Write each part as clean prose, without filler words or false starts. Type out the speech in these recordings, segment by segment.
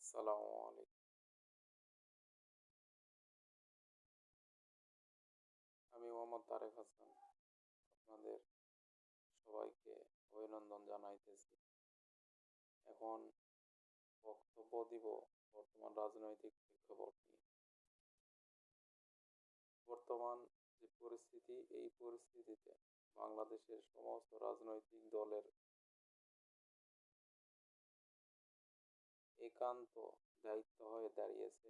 আসসালামু আলাইকুম। আমি মোহাম্মদ তারেক হাসান। আপনাদের সবাইকে অভিনন্দন জানাইতেছি। এখন বক্তব্য দিব বর্তমান রাজনৈতিক প্রেক্ষাপট নিয়ে। বর্তমান যে পরিস্থিতি, এই পরিস্থিতিতে বাংলাদেশের সমস্ত রাজনৈতিক দলের একান্ত দায়িত্ব হয়ে দাঁড়িয়েছে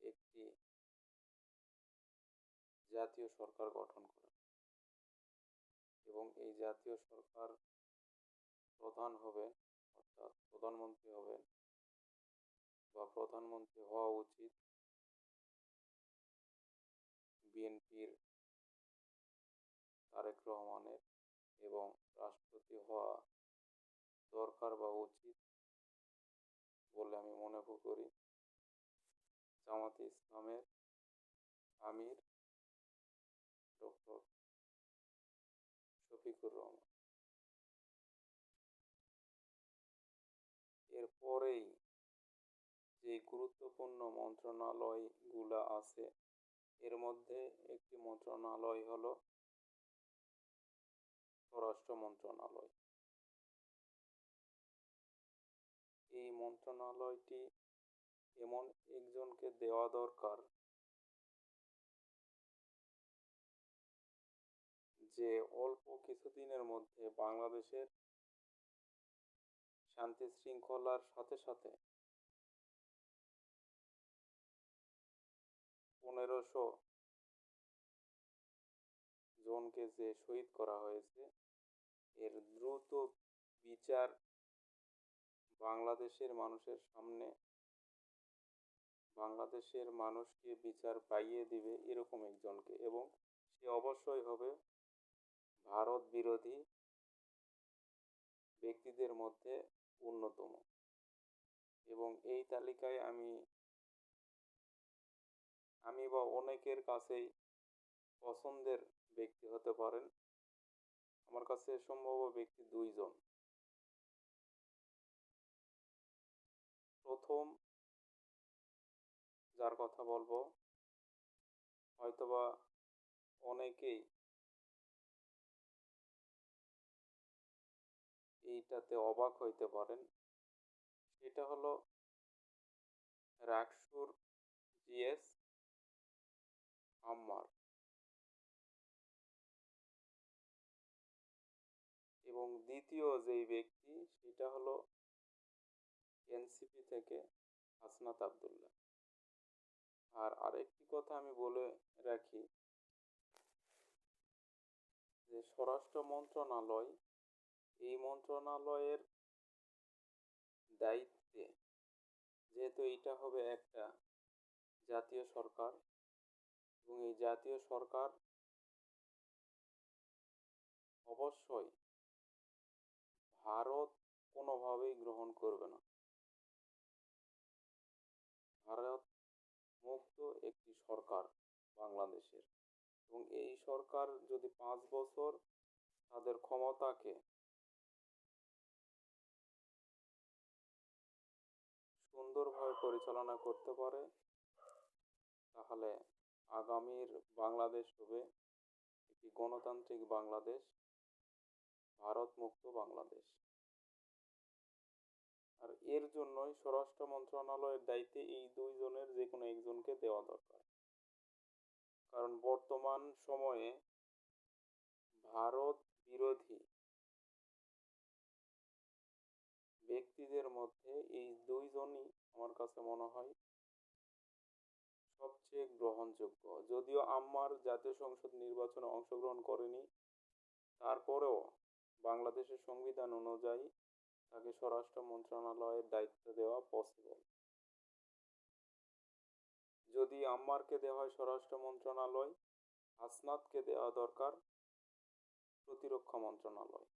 একটি জাতীয় সরকার গঠন করা, এবং এই জাতীয় সরকার প্রধান হবে, অর্থাৎ প্রধানমন্ত্রী হবেন বা প্রধানমন্ত্রী হওয়া উচিত বিএনপির তারেক রহমানের, এবং রাষ্ট্রপতি হওয়া দরকার বা উচিত বলে আমি মনে করি জামাতে ইসলামের আমির ডক্টর শফিকুর রহমান। এরপরেই যে গুরুত্বপূর্ণ মন্ত্রণালয়গুলা আছে, এর মধ্যে একটি মন্ত্রণালয় হলো স্বরাষ্ট্র মন্ত্রণালয়। এই মন্ত্রণালয়টি এমন একজনকে দেওয়া দরকার যে অল্প কিছুদিনের মধ্যে বাংলাদেশের শান্তি শৃঙ্খলার সাথে সাথে 1500 জনকে যে শহীদ করা হয়েছে, এর দ্রুত বিচার বাংলাদেশের মানুষের সামনে, বাংলাদেশের মানুষকে বিচার পাইয়ে দিবে এরকম একজনকে, এবং সে অবশ্যই হবে ভারত বিরোধী ব্যক্তিদের মধ্যে অন্যতম। এবং এই তালিকায় আমি বা অনেকের কাছেই পছন্দের ব্যক্তি হতে পারেন। আমার কাছে সম্ভাব্য ব্যক্তি দুইজন। প্রথম যার কথা বলবো, হয়তোবা অনেকেই এইটাতে অবাক হইতে পারেন, সেটা হলো রাকসুর জিএস আম্মার। এবং দ্বিতীয় যেই ব্যক্তি, সেটা হলো এনসিপি থেকে হাসনাত আবদুল্লাহ। আর আরেকটি কথা আমি বলে রাখি, যে স্বরাষ্ট্র মন্ত্রণালয়, এই মন্ত্রণালয়ের দায়িত্বে, যেহেতু এটা হবে একটা জাতীয় সরকার, এবং এই জাতীয় সরকার অবশ্যই ভারত কোনোভাবেই গ্রহণ করবে না। ভারত মুক্ত একটি সরকার বাংলাদেশের, এবং এই সরকার যদি 5 বছর তাদের ক্ষমতাকে সুন্দরভাবে পরিচালনা করতে পারে, তাহলে আগামীর বাংলাদেশ হবে একটি গণতান্ত্রিক বাংলাদেশ, ভারত মুক্ত বাংলাদেশ। আর এর জন্যই স্বরাষ্ট্র মন্ত্রণালয়ের দায়িত্বে এই দুইজনের যে কোনো একজনকে দেওয়া দরকার। কারণ বর্তমান সময়ে ভারত বিরোধী ব্যক্তিদের মধ্যে এই দুইজনই আমার কাছে মনে হয় সবচেয়ে গ্রহণযোগ্য। যদিও আম্মার জাতীয় সংসদ নির্বাচনে অংশগ্রহণ করেনি, তারপরেও বাংলাদেশের সংবিধান অনুযায়ী তাকে স্বরাষ্ট্র মন্ত্রণালয়ের দায়িত্ব দেওয়া পসিবল। যদি আম্মারকে দেওয়া হয় স্বরাষ্ট্র মন্ত্রণালয়, হাসনাতকে দেওয়া দরকার প্রতিরক্ষা মন্ত্রণালয়।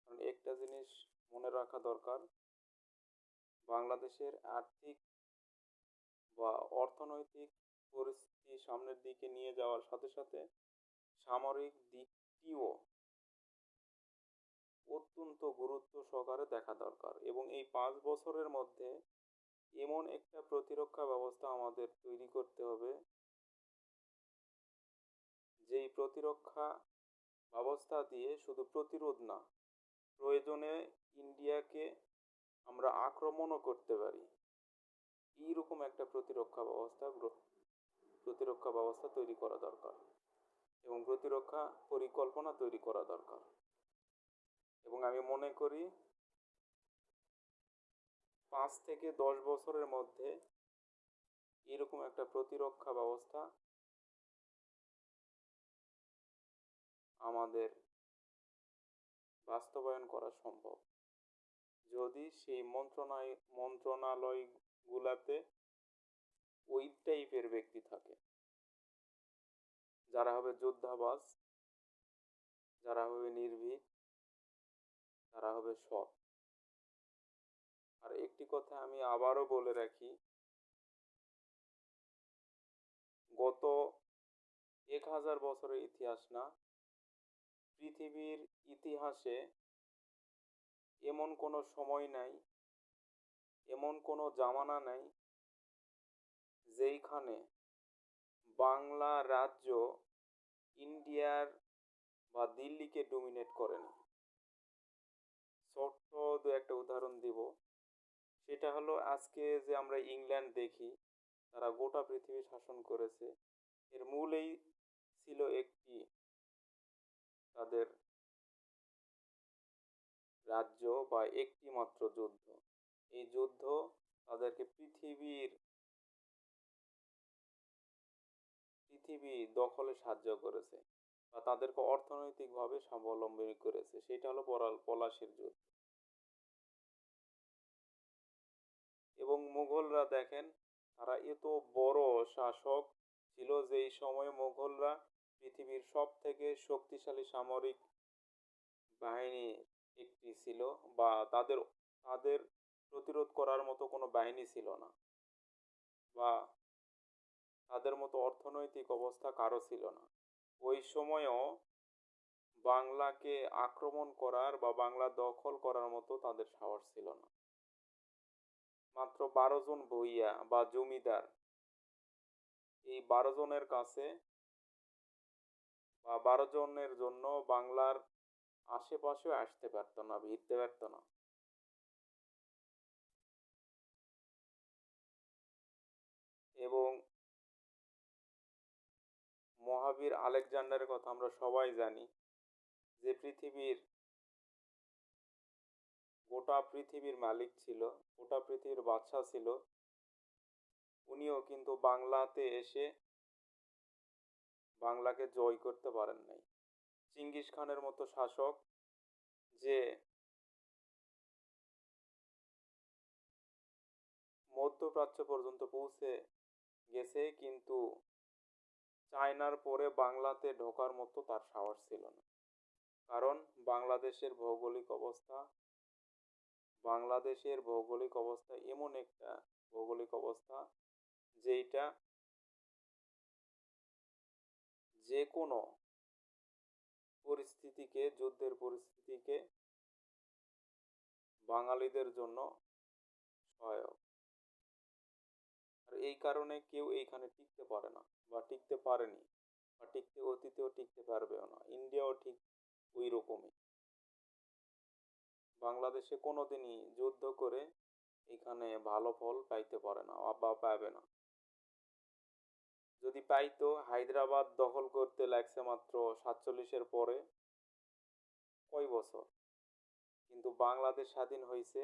কারণ একটা জিনিস মনে রাখা দরকার, বাংলাদেশের আর্থিক বা অর্থনৈতিক পরিস্থিতি সামনের দিকে নিয়ে যাওয়ার সাথে সাথে সামরিক দিকটিও অত্যন্ত গুরুত্ব সহকারে দেখা দরকার। এবং এই 5 বছরের মধ্যে এমন একটা প্রতিরক্ষা ব্যবস্থা আমাদের তৈরি করতে হবে, যেই প্রতিরক্ষা ব্যবস্থা দিয়ে শুধু প্রতিরোধ না, প্রয়োজনে ইন্ডিয়াকে আমরা আক্রমণও করতে পারি। এইরকম একটা প্রতিরক্ষা ব্যবস্থা তৈরি করা দরকার এবং প্রতিরক্ষা পরিকল্পনা তৈরি করা দরকার। এবং আমি মনে করি 5 থেকে 10 বছরের মধ্যে এরকম একটা প্রতিরক্ষা ব্যবস্থা আমাদের বাস্তবায়ন করা সম্ভব, যদি সেই মন্ত্রণালয়গুলাতে ওই টাইপের ব্যক্তি থাকে, যারা হবে যোদ্ধাবাজ, যারা হবে নির্ভীক, যারা হবে সৎ। আর একটি কথা আমি আবারও বলে রাখি, গত 1000 বছরের ইতিহাস না, পৃথিবীর ইতিহাসে এমন কোনো সময় নাই, এমন কোনো জামানা নাই যেইখানে বাংলা রাজ্য ইন্ডিয়ার বা দিল্লিকে ডমিনেট করেনি। ছোট্ট দু একটা উদাহরণ দিব, সেটা হলো আজকে যে আমরা ইংল্যান্ড দেখি, তারা গোটা পৃথিবী শাসন করেছে। এর মূলেই ছিল একটি তাদের রাজ্য বা একটি মাত্র যুদ্ধ। এই যুদ্ধ তাদেরকে পৃথিবী দখলে সাহায্য করেছে বা তাদেরকে অর্থনৈতিকভাবে স্বাবলম্বী করেছে। সেটা হলো পলাশির যুদ্ধ। এবং মুঘলরা দেখেন, তারা এত বড় শাসক ছিল, যে এই সময়ে মুঘলরা পৃথিবীর সব থেকে শক্তিশালী সামরিক বাহিনী একটি ছিল, বা তাদের তাদের প্রতিরোধ করার মতো কোনো বাহিনী ছিল না, বা তাদের মতো অর্থনৈতিক অবস্থা কারো ছিল না। ওই সময়ও বাংলাকে আক্রমণ করার বা বাংলা দখল করার মতো তাদের সাহস ছিল না। মাত্র 12 জন ভূঁইয়া বা জমিদার, এই 12 জনের কাছে বা 12 জনের জন্য বাংলার আশেপাশেও আসতে পারতো না, ভিড়তে পারতো না। এবং মহাবীর আলেকজান্ডারের কথা আমরা সবাই জানি, যে গোটা পৃথিবীর মালিক ছিল, গোটা পৃথিবীর বাদশা ছিল। উনিও কিন্তু বাংলাতে এসে বাংলাকে জয় করতে পারেন নাই। চিঙ্গিস খানের মতো শাসক, যে মধ্যপ্রাচ্য পর্যন্ত পৌঁছে গেছে, কিন্তু চায়নার পরে বাংলাতে ঢোকার মতো তার সাহস ছিল না। কারণ বাংলাদেশের ভৌগোলিক অবস্থা এমন একটা ভৌগোলিক অবস্থা, যেটা যে কোনো যুদ্ধের পরিস্থিতিকে বাঙালিদের জন্য সহায়ক। আর এই কারণে কেউ এইখানে টিকতে পারে না, বা টিকতে পারেনি, বা অতীতেও টিকতে পারবেও না। ইন্ডিয়াও ঠিক ওই রকমই। বাংলাদেশে কোনোদিনই যুদ্ধ করে এখানে ভালো ফল পাইতে পারে না বা পাবে না। যদি পাইতো, হায়দ্রাবাদ দখল করতে লাগছে মাত্র 47-এর পরে কয় বছর, কিন্তু বাংলাদেশ স্বাধীন হয়েছে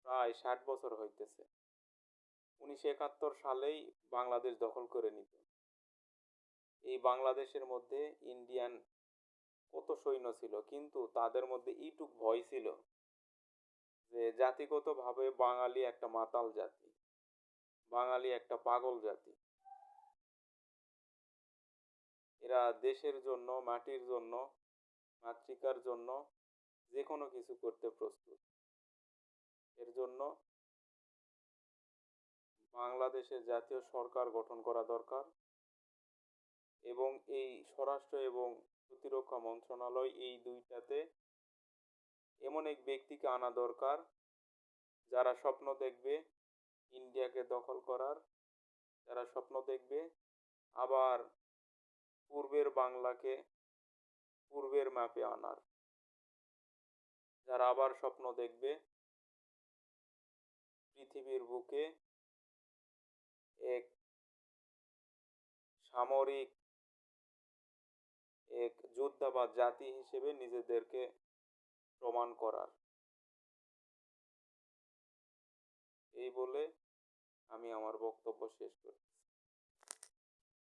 প্রায় 60 বছর হইতেছে। 1971 সালেই বাংলাদেশ দখল করে নিত। এই বাংলাদেশের মধ্যে ইন্ডিয়ান কত সৈন্য ছিল, কিন্তু তাদের মধ্যে এইটুক ভয় ছিল যে জাতিগতভাবে বাঙালি একটা মাতাল জাতি, বাঙালি একটা পাগল জাতি। এরা দেশের জন্য, মাটির জন্য, মাতৃকার জন্য যে কোনো কিছু করতে প্রস্তুত। এর জন্য বাংলাদেশের জাতীয় সরকার গঠন করা দরকার, এবং এই স্বরাষ্ট্র এবং প্রতিরক্ষা মন্ত্রণালয়, এই দুইটাতে এমন এক ব্যক্তিকে আনা দরকার, যারা স্বপ্ন দেখবে ইন্ডিয়াকে দখল করার, যারা স্বপ্ন দেখবে আবার পূর্বের বাংলাকে পূর্বের ম্যাপে আনার, যারা আবার স্বপ্ন দেখবে পৃথিবীর বুকে এক সামরিক, এক যোদ্ধাবাদ জাতি হিসেবে নিজেদেরকে প্রমাণ করার। এই বলে আমি আমার বক্তব্য শেষ করছি।